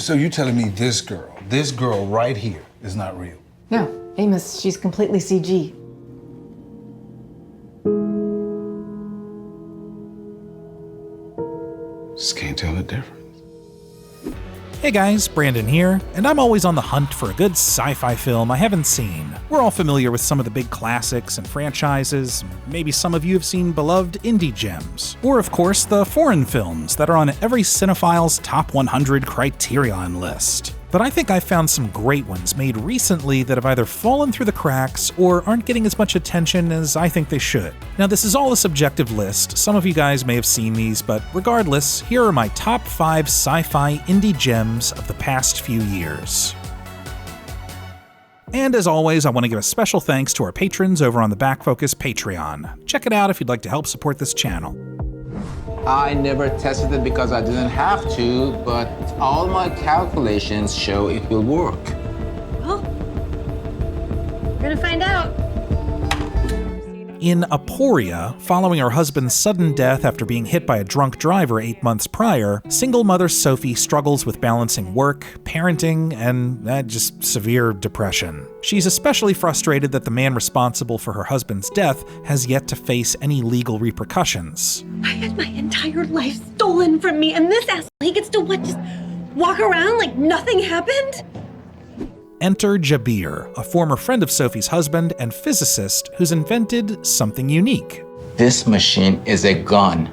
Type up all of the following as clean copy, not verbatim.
So you telling me this girl right here is not real? No, Amos, she's completely CG. Just can't tell the difference. Hey guys, Brandon here, and I'm always on the hunt for a good sci-fi film I haven't seen. We're all familiar with some of the big classics and franchises. Maybe some of you have seen beloved indie gems. Or of course, the foreign films that are on every cinephile's top 100 criterion list. But I think I've found some great ones made recently that have either fallen through the cracks or aren't getting as much attention as I think they should. Now, this is all a subjective list. Some of you guys may have seen these, but regardless, here are my top 5 sci-fi indie gems of the past few years. And as always, I want to give a special thanks to our patrons over on the Backfocus Patreon. Check it out if you'd like to help support this channel. I never tested it because I didn't have to, but all my calculations show it will work. Well, we're gonna find out. In Aporia, following her husband's sudden death after being hit by a drunk driver 8 months prior, single mother Sophie struggles with balancing work, parenting, and just severe depression. She's especially frustrated that the man responsible for her husband's death has yet to face any legal repercussions. I had my entire life stolen from me, and this asshole, he gets to what, just walk around like nothing happened? Enter Jabir, a former friend of Sophie's husband and physicist who's invented something unique. This machine is a gun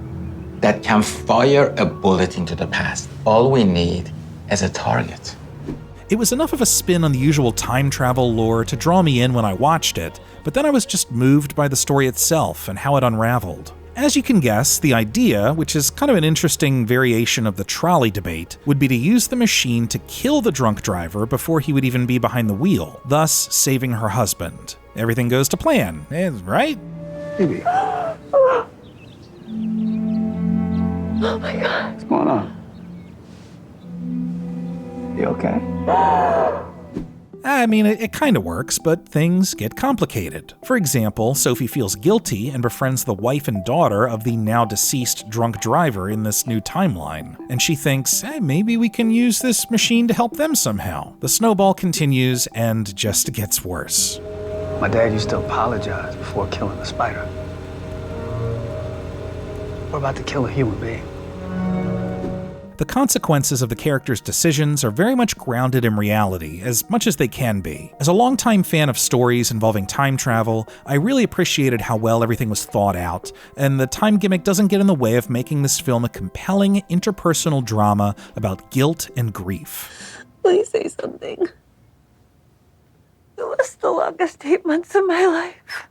that can fire a bullet into the past. All we need is a target. It was enough of a spin on the usual time travel lore to draw me in when I watched it, but then I was just moved by the story itself and how it unraveled. As you can guess, the idea, which is kind of an interesting variation of the trolley debate, would be to use the machine to kill the drunk driver before he would even be behind the wheel, thus saving her husband. Everything goes to plan, right? Baby. Oh my God. What's going on? You okay? I mean, it kind of works, but things get complicated. For example, Sophie feels guilty and befriends the wife and daughter of the now deceased drunk driver in this new timeline. And she thinks, hey, maybe we can use this machine to help them somehow. The snowball continues and just gets worse. My dad used to apologize before killing the spider. We're about to kill a human being. The consequences of the characters' decisions are very much grounded in reality, as much as they can be. As a longtime fan of stories involving time travel, I really appreciated how well everything was thought out, and the time gimmick doesn't get in the way of making this film a compelling interpersonal drama about guilt and grief. Please say something. It was the longest 8 months of my life.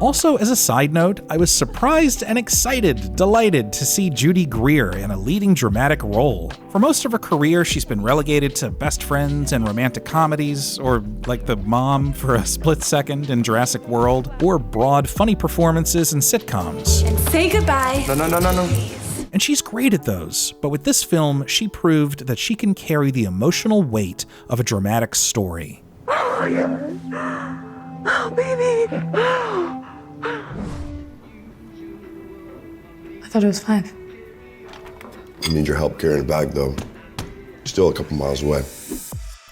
Also, as a side note, I was surprised and excited, delighted to see Judy Greer in a leading dramatic role. For most of her career, she's been relegated to best friends and romantic comedies, or like the mom for a split second in Jurassic World, or broad, funny performances in sitcoms. And say goodbye. No. And she's great at those, but with this film, she proved that she can carry the emotional weight of a dramatic story. Oh my God. Oh, baby. I thought it was 5. I need your help carrying a bag, though. You're still a couple miles away.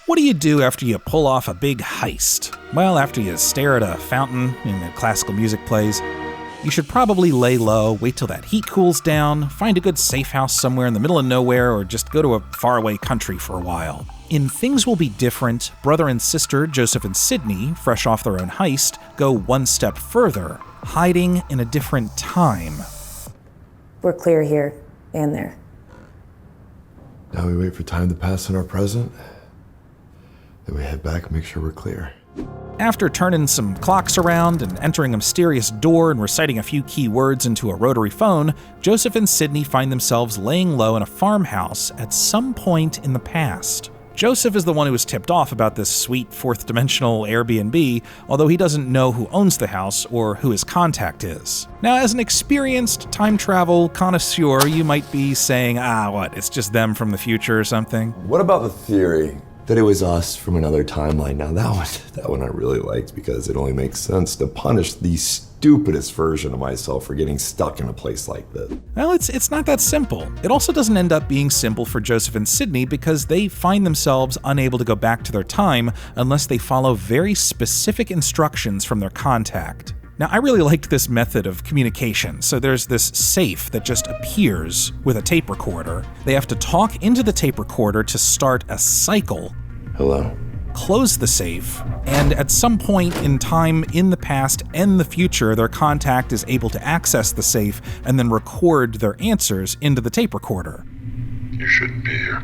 What do you do after you pull off a big heist? Well, after you stare at a fountain and classical music plays, you should probably lay low, wait till that heat cools down, find a good safe house somewhere in the middle of nowhere, or just go to a faraway country for a while. In Things Will Be Different, brother and sister Joseph and Sydney, fresh off their own heist, go one step further, hiding in a different time. We're clear here and there. Now we wait for time to pass in our present. Then we head back and make sure we're clear. After turning some clocks around and entering a mysterious door and reciting a few key words into a rotary phone, Joseph and Sydney find themselves laying low in a farmhouse at some point in the past. Joseph is the one who was tipped off about this sweet fourth-dimensional Airbnb, although he doesn't know who owns the house or who his contact is. Now, as an experienced time travel connoisseur, you might be saying, what, it's just them from the future or something? What about the theory that it was us from another timeline. Now that one I really liked because it only makes sense to punish the stupidest version of myself for getting stuck in a place like this. Well, it's not that simple. It also doesn't end up being simple for Joseph and Sydney because they find themselves unable to go back to their time unless they follow very specific instructions from their contact. Now, I really liked this method of communication. So there's this safe that just appears with a tape recorder. They have to talk into the tape recorder to start a cycle. Hello? Close the safe, and at some point in time in the past and the future, their contact is able to access the safe and then record their answers into the tape recorder. You shouldn't be here.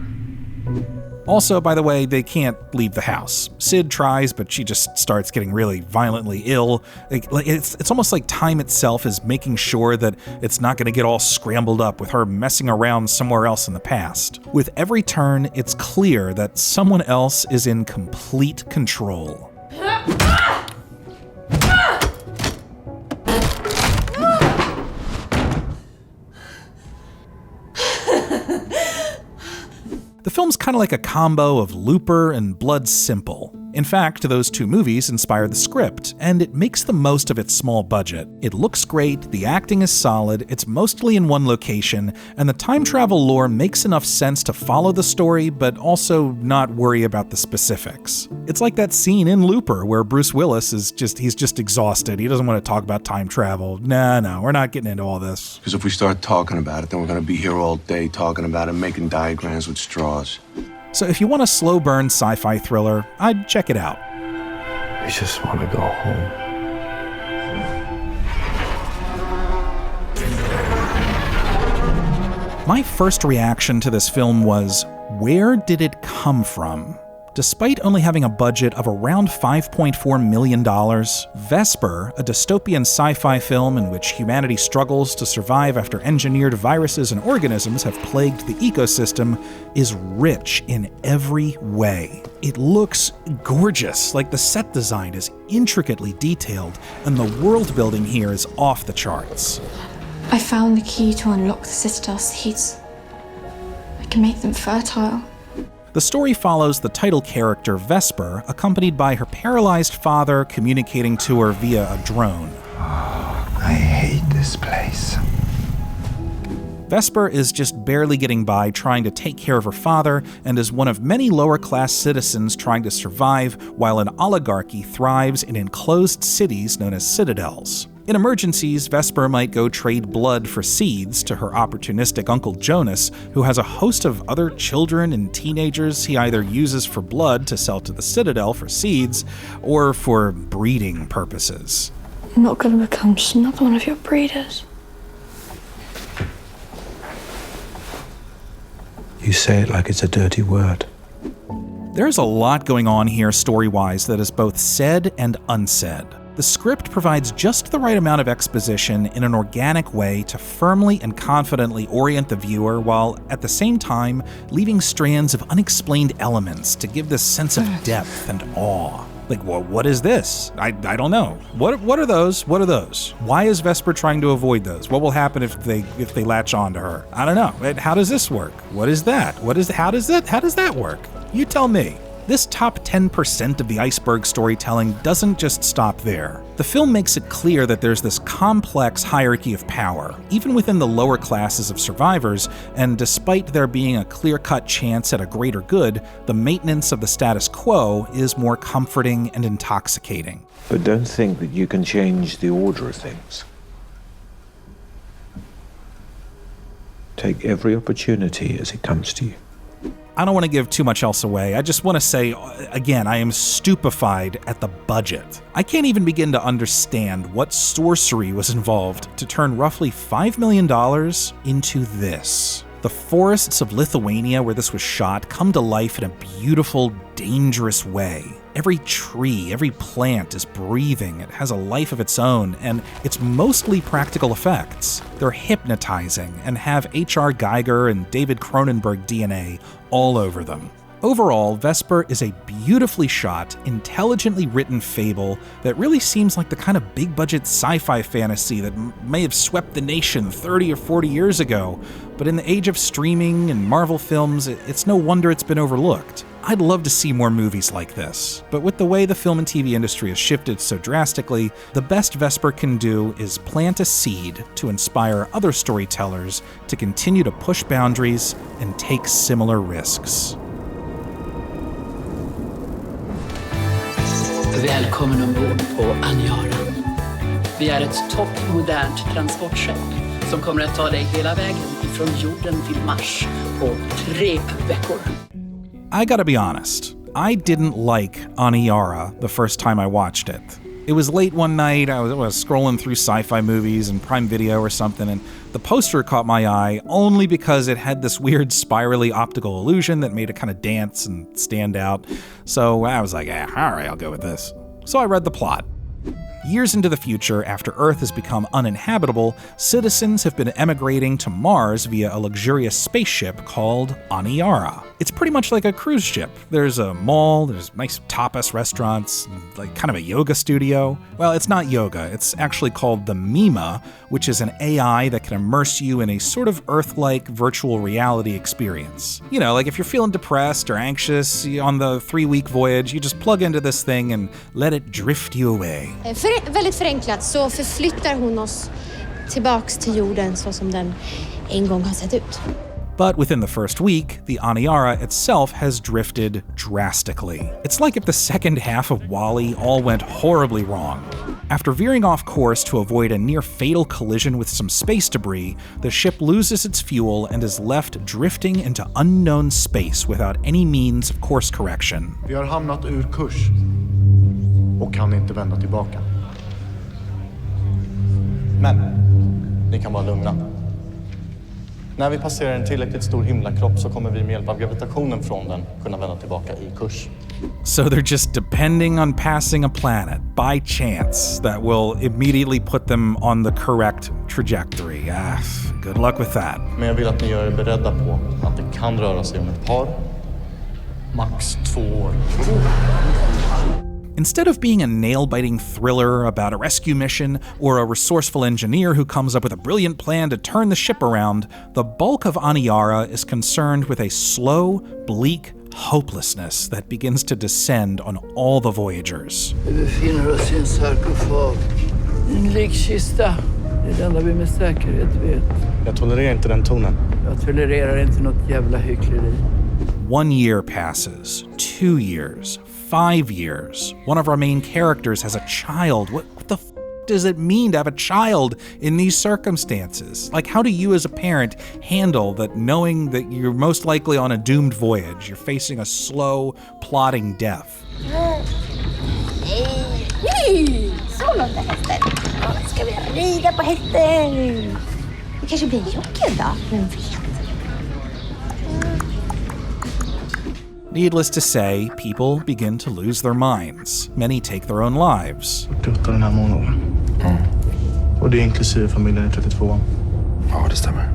Also, by the way, they can't leave the house. Sid tries, but she just starts getting really violently ill. It's almost like time itself is making sure that it's not going to get all scrambled up with her messing around somewhere else in the past. With every turn, it's clear that someone else is in complete control. The film's kind of like a combo of Looper and Blood Simple. In fact, those two movies inspired the script, and it makes the most of its small budget. It looks great, the acting is solid, it's mostly in one location, and the time travel lore makes enough sense to follow the story, but also not worry about the specifics. It's like that scene in Looper where Bruce Willis he's just exhausted. He doesn't want to talk about time travel. No, we're not getting into all this. Because if we start talking about it, then we're going to be here all day talking about it, making diagrams with straws. So if you want a slow burn sci-fi thriller, I'd check it out. I just want to go home. My first reaction to this film was, where did it come from? Despite only having a budget of around $5.4 million, Vesper, a dystopian sci-fi film in which humanity struggles to survive after engineered viruses and organisms have plagued the ecosystem, is rich in every way. It looks gorgeous, like the set design is intricately detailed, and the world building here is off the charts. I found the key to unlock the sister seeds. I can make them fertile. The story follows the title character, Vesper, accompanied by her paralyzed father communicating to her via a drone. I hate this place. Vesper is just barely getting by trying to take care of her father and is one of many lower-class citizens trying to survive while an oligarchy thrives in enclosed cities known as citadels. In emergencies, Vesper might go trade blood for seeds to her opportunistic Uncle Jonas, who has a host of other children and teenagers he either uses for blood to sell to the Citadel for seeds, or for breeding purposes. I'm not going to become just another one of your breeders. You say it like it's a dirty word. There's a lot going on here story-wise that is both said and unsaid. The script provides just the right amount of exposition in an organic way to firmly and confidently orient the viewer while at the same time leaving strands of unexplained elements to give this sense of depth and awe. Like, well, what is this? I don't know. What are those? What are those? Why is Vesper trying to avoid those? What will happen if they latch on to her? I don't know. How does this work? What is that? How does that work? You tell me. This top 10% of the iceberg storytelling doesn't just stop there. The film makes it clear that there's this complex hierarchy of power, even within the lower classes of survivors, and despite there being a clear-cut chance at a greater good, the maintenance of the status quo is more comforting and intoxicating. But don't think that you can change the order of things. Take every opportunity as it comes to you. I don't want to give too much else away. I just want to say, again, I am stupefied at the budget. I can't even begin to understand what sorcery was involved to turn roughly $5 million into this. The forests of Lithuania where this was shot come to life in a beautiful, dangerous way. Every tree, every plant is breathing, it has a life of its own, and it's mostly practical effects. They're hypnotizing and have H.R. Geiger and David Cronenberg DNA all over them. Overall, Vesper is a beautifully shot, intelligently written fable that really seems like the kind of big-budget sci-fi fantasy that may have swept the nation 30 or 40 years ago, but in the age of streaming and Marvel films, it's no wonder it's been overlooked. I'd love to see more movies like this, but with the way the film and TV industry has shifted so drastically, the best Vesper can do is plant a seed to inspire other storytellers to continue to push boundaries and take similar risks. Välkommen ombord på Aniara. Vi är ett toppmodernt transportskepp som kommer att ta dig hela vägen ifrån jorden till Mars på 3 veckor. I gotta be honest, I didn't like Aniara the first time I watched it. It was late one night, I was scrolling through Sci-Fi movies and Prime Video or something, and the poster caught my eye only because it had this weird spirally optical illusion that made it kind of dance and stand out. So I was like, alright, I'll go with this. So I read the plot. Years into the future, after Earth has become uninhabitable, citizens have been emigrating to Mars via a luxurious spaceship called Aniara. It's pretty much like a cruise ship. There's a mall, there's nice tapas restaurants, like kind of a yoga studio. Well, it's not yoga, it's actually called the Mima, which is an AI that can immerse you in a sort of Earth-like virtual reality experience. You know, like if you're feeling depressed or anxious on the 3-week voyage, you just plug into this thing and let it drift you away. Väldigt förenklat så förflyttar hon oss tillbaks till jorden så som den en gång har sett ut. But within the first week, the Aniara itself has drifted drastically. It's like if the second half of WALL-E all went horribly wrong. After veering off course to avoid a near-fatal collision with some space debris, the ship loses its fuel and is left drifting into unknown space without any means of course correction. Vi har hamnat ur kurs och kan inte vända tillbaka. Men ni kan vara lugna. När vi passerar en tillräckligt stor himlakropp så kommer vi med hjälp av gravitationen från den kunna vända tillbaka i kurs. So they're just depending on passing a planet by chance that will immediately put them on the correct trajectory. Good luck with that. Men jag vill att ni gör er beredda på att det kan röra sig om ett par, max 2 år. Instead of being a nail-biting thriller about a rescue mission or a resourceful engineer who comes up with a brilliant plan to turn the ship around, the bulk of Aniara is concerned with a slow, bleak hopelessness that begins to descend on all the Voyagers. Vi befinner oss i en sarkofag, en likkista. Det är det enda vi med säkerhet vet. Jag tolererar inte den tonen. Jag tolererar inte något jävla hyckleri. 1 year passes, 2 years, 5 years. One of our main characters has a child. What the f does it mean to have a child in these circumstances? Like, how do you as a parent handle that, knowing that you're most likely on a doomed voyage? You're facing a slow, plodding death. Hej! Så långt hästen. Ska vi rida på hästen? Det kanske blir en jockey då, vem vet? Needless to say, people begin to lose their minds. Many take their own lives. Den här månaden. Och det är inklusive familjen i 32. Ja, det stämmer.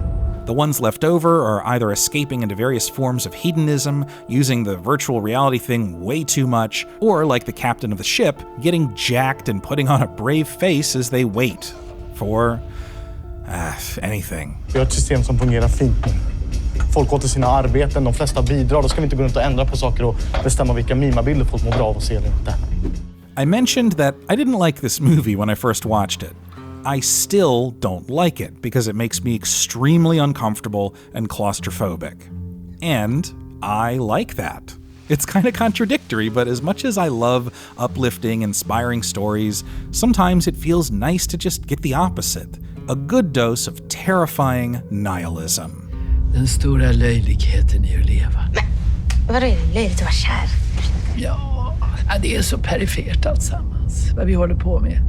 The ones left over are either escaping into various forms of hedonism, using the virtual reality thing way too much, or, like the captain of the ship, getting jacked and putting on a brave face as they wait for anything. Vi har ett system som fungerar fint nu. Folk går till sina arbeten, de flesta bidrar. Då ska vi inte gå runt och ändra på saker och bestämma vilka mimabilder folk mår bra av att se eller inte. I mentioned that I didn't like this movie when I first watched it. I still don't like it because it makes me extremely uncomfortable and claustrophobic. And I like that. It's kind of contradictory, but as much as I love uplifting, inspiring stories, sometimes it feels nice to just get the opposite. A good dose of terrifying nihilism. Den stora löjligheten i att leva. Men vadå, är det löjligt att vara kär? Ja, det är så perifert alltsammans. Vad vi håller på med.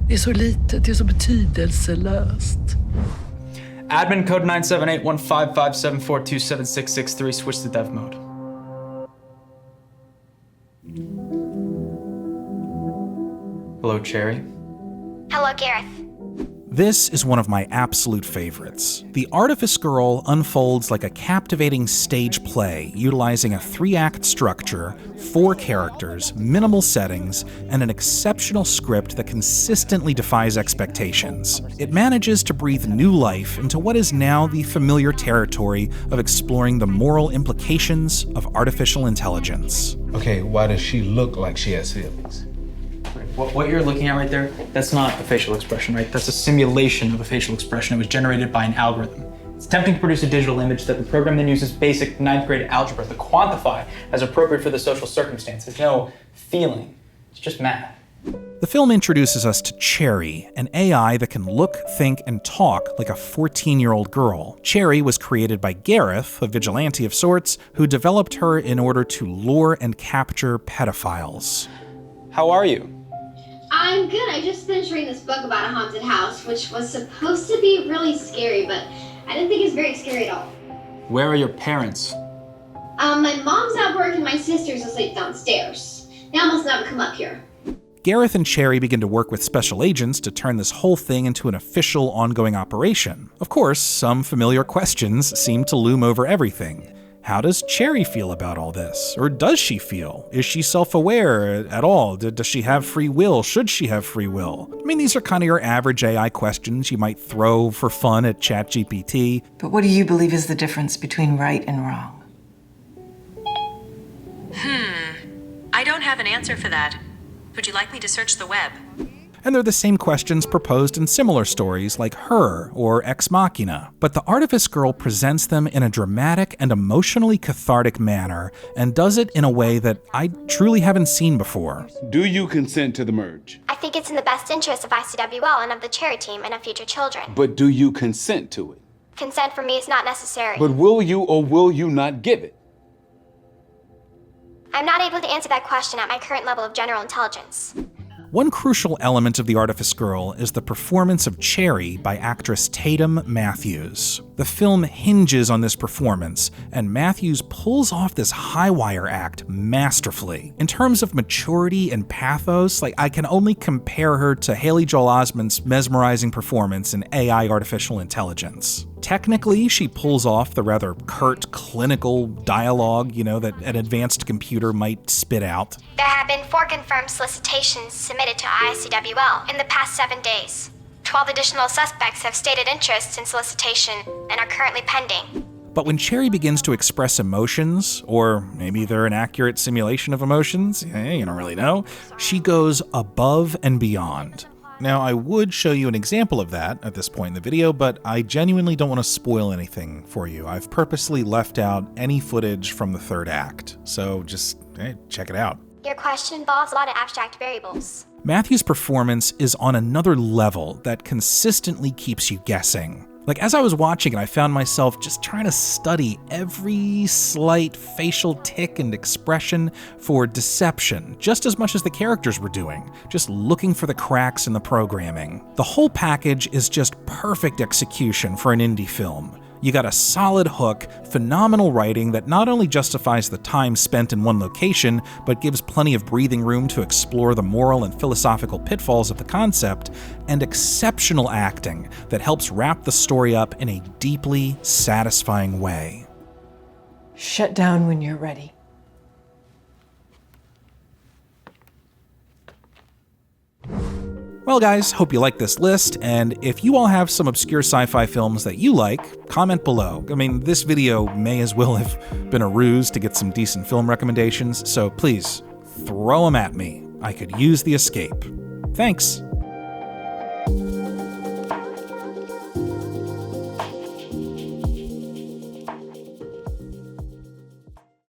Det är så litet, det är så betydelselöst. Admin code 9781557427663. Switch to dev mode. Hello, Cherry. Hello, Gareth. This is one of my absolute favorites. The Artifice Girl unfolds like a captivating stage play, utilizing a 3-act structure, 4 characters, minimal settings, and an exceptional script that consistently defies expectations. It manages to breathe new life into what is now the familiar territory of exploring the moral implications of artificial intelligence. Okay, why does she look like she has feelings? What you're looking at right there, that's not a facial expression, right? That's a simulation of a facial expression. It was generated by an algorithm. It's attempting to produce a digital image that the program then uses basic 9th grade algebra to quantify as appropriate for the social circumstance. There's no feeling, it's just math. The film introduces us to Cherry, an AI that can look, think, and talk like a 14-year-old girl. Cherry was created by Gareth, a vigilante of sorts, who developed her in order to lure and capture pedophiles. How are you? I'm good. I just finished reading this book about a haunted house, which was supposed to be really scary, but I didn't think it was very scary at all. Where are your parents? My mom's at work and my sister's asleep downstairs. They almost never come up here. Gareth and Cherry begin to work with special agents to turn this whole thing into an official, ongoing operation. Of course, some familiar questions seem to loom over everything. How does Cherry feel about all this? Or does she feel? Is she self-aware at all? Does she have free will? Should she have free will? I mean, these are kind of your average AI questions you might throw for fun at ChatGPT. But what do you believe is the difference between right and wrong? I don't have an answer for that. Would you like me to search the web? And they're the same questions proposed in similar stories like Her or Ex Machina. But the Artifice Girl presents them in a dramatic and emotionally cathartic manner, and does it in a way that I truly haven't seen before. Do you consent to the merge? I think it's in the best interest of ICWL and of the Cherry team and of future children. But do you consent to it? Consent for me is not necessary. But will you or will you not give it? I'm not able to answer that question at my current level of general intelligence. One crucial element of The Artifice Girl is the performance of Cherry by actress Tatum Matthews. The film hinges on this performance, and Matthews pulls off this high-wire act masterfully. In terms of maturity and pathos, I can only compare her to Haley Joel Osment's mesmerizing performance in AI Artificial Intelligence. Technically, she pulls off the rather curt, clinical dialogue, that an advanced computer might spit out. There have been 4 confirmed solicitations submitted to ICWL in the past 7 days. 12 additional suspects have stated interest in solicitation and are currently pending. But when Cherry begins to express emotions, or maybe they're an accurate simulation of emotions, you don't really know, she goes above and beyond. Now, I would show you an example of that at this point in the video, but I genuinely don't want to spoil anything for you. I've purposely left out any footage from the 3rd act, so just check it out. Your question involves a lot of abstract variables. Matthew's performance is on another level that consistently keeps you guessing. As I was watching it, I found myself just trying to study every slight facial tic and expression for deception, just as much as the characters were doing, just looking for the cracks in the programming. The whole package is just perfect execution for an indie film. You got a solid hook, phenomenal writing that not only justifies the time spent in one location, but gives plenty of breathing room to explore the moral and philosophical pitfalls of the concept, and exceptional acting that helps wrap the story up in a deeply satisfying way. Shut down when you're ready. Well guys, hope you like this list, and if you all have some obscure sci-fi films that you like, comment below. I mean, this video may as well have been a ruse to get some decent film recommendations, so please, throw them at me. I could use the escape. Thanks.